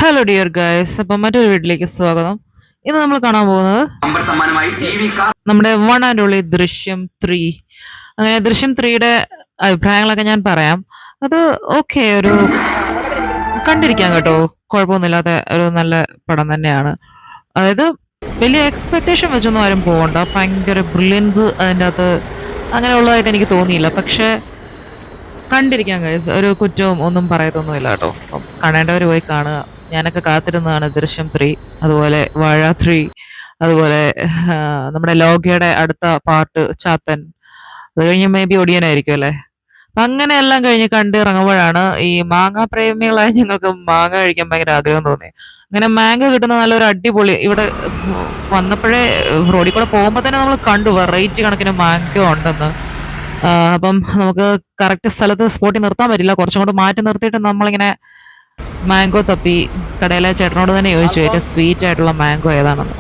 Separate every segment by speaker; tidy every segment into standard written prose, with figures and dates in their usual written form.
Speaker 1: Hello dear guys, അപ്പം മറ്റൊരു വീട്ടിലേക്ക് സ്വാഗതം. ഇന്ന് നമ്മൾ കാണാൻ പോകുന്നത് നമ്മുടെ വൺ ആൻഡ് ഓൺലി ദൃശ്യം 3. അങ്ങനെ ദൃശ്യം 3യുടെ അഭിപ്രായങ്ങളൊക്കെ ഞാൻ പറയാം. അത് ഓക്കെ, ഒരു കണ്ടിരിക്കാം കേട്ടോ, കുഴപ്പമൊന്നുമില്ലാത്ത ഒരു നല്ല പടം തന്നെയാണ്. അതായത് വലിയ എക്സ്പെക്ടേഷൻ വെച്ചൊന്നും ആരും പോകണ്ട, ഭയങ്കര ബ്രില്യൻസ് അതിൻ്റെ അകത്ത് അങ്ങനെയുള്ളതായിട്ട് എനിക്ക് തോന്നിയില്ല. പക്ഷേ കണ്ടിരിക്കാൻ ഗൈസ്, ഒരു കുറ്റവും ഒന്നും പറയത്തൊന്നുമില്ല കേട്ടോ. അപ്പം കാണേണ്ടവർ പോയി കാണുക. ഞാനൊക്കെ കാത്തിരുന്നതാണ് ദൃശ്യം 3, അതുപോലെ വാഴ 3, അതുപോലെ നമ്മുടെ ലോകയുടെ അടുത്ത പാർട്ട് ചാത്തൻ. അത് കഴിഞ്ഞ് മേ ബി ഒടിയനായിരിക്കും അല്ലേ. അപ്പൊ അങ്ങനെ എല്ലാം കഴിഞ്ഞ് കണ്ട് ഇറങ്ങുമ്പോഴാണ് ഈ മാങ്ങ പ്രേമികളായ ഞങ്ങൾക്ക് മാങ്ങ കഴിക്കാൻ ഭയങ്കര ആഗ്രഹം തോന്നി. അങ്ങനെ മാങ്ങ കിട്ടുന്ന നല്ലൊരു അടിപൊളി ഇവിടെ വന്നപ്പോഴേ റോഡിൽ കൂടെ പോകുമ്പോൾ തന്നെ നമ്മൾ കണ്ടു വെറൈറ്റി കണക്കിന് മാങ്ങ ഉണ്ടെന്ന്. അപ്പം നമുക്ക് കറക്റ്റ് സ്ഥലത്ത് സ്പോട്ടിൽ നിർത്താൻ പറ്റില്ല, കുറച്ചും കൂടെ മാറ്റി നിർത്തിയിട്ട് നമ്മളിങ്ങനെ മാംഗോ തപ്പി കടയിലെ ചേട്ടനോട് തന്നെ ചോദിച്ചു ഏറ്റവും സ്വീറ്റ് ആയിട്ടുള്ള മാംഗോ ഏതാണെന്ന്.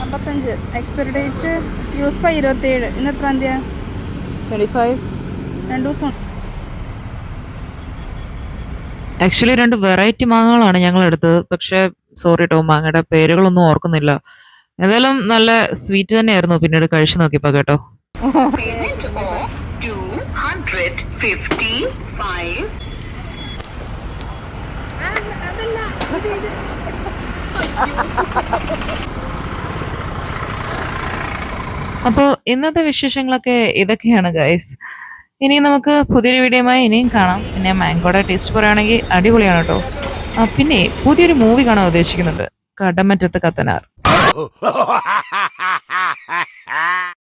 Speaker 2: അമ്പത്തഞ്ച് എക്സ്പയറി ഡേറ്റ് യൂസ് 27. ഇന്ന് എത്രാം തീയതി?
Speaker 1: 25.
Speaker 2: 2 ദിവസം.
Speaker 1: ആക്ച്വലി 2 വെറൈറ്റി മാങ്ങകളാണ് ഞങ്ങൾ എടുത്തത്. പക്ഷെ സോറി കേട്ടോ, മാങ്ങയുടെ പേരുകളൊന്നും ഓർക്കുന്നില്ല. ഏതായാലും നല്ല സ്വീറ്റ് തന്നെയായിരുന്നു പിന്നീട് കഴിച്ചു നോക്കിയപ്പോ കേട്ടോ. അപ്പോൾ ഇന്നത്തെ വിശേഷങ്ങളൊക്കെ ഇതൊക്കെയാണ് ഗൈസ്. ഇനി നമുക്ക് പുതിയൊരു വീഡിയോയുമായി ഇനിയും കാണാം. പിന്നെ മാംഗോയുടെ ടേസ്റ്റ് പറയുകയാണെങ്കിൽ അടിപൊളിയാണ് കേട്ടോ. പിന്നെ പുതിയൊരു മൂവി കാണാൻ ഉദ്ദേശിക്കുന്നുണ്ട്, കടമറ്റത്ത് കത്തനാർ.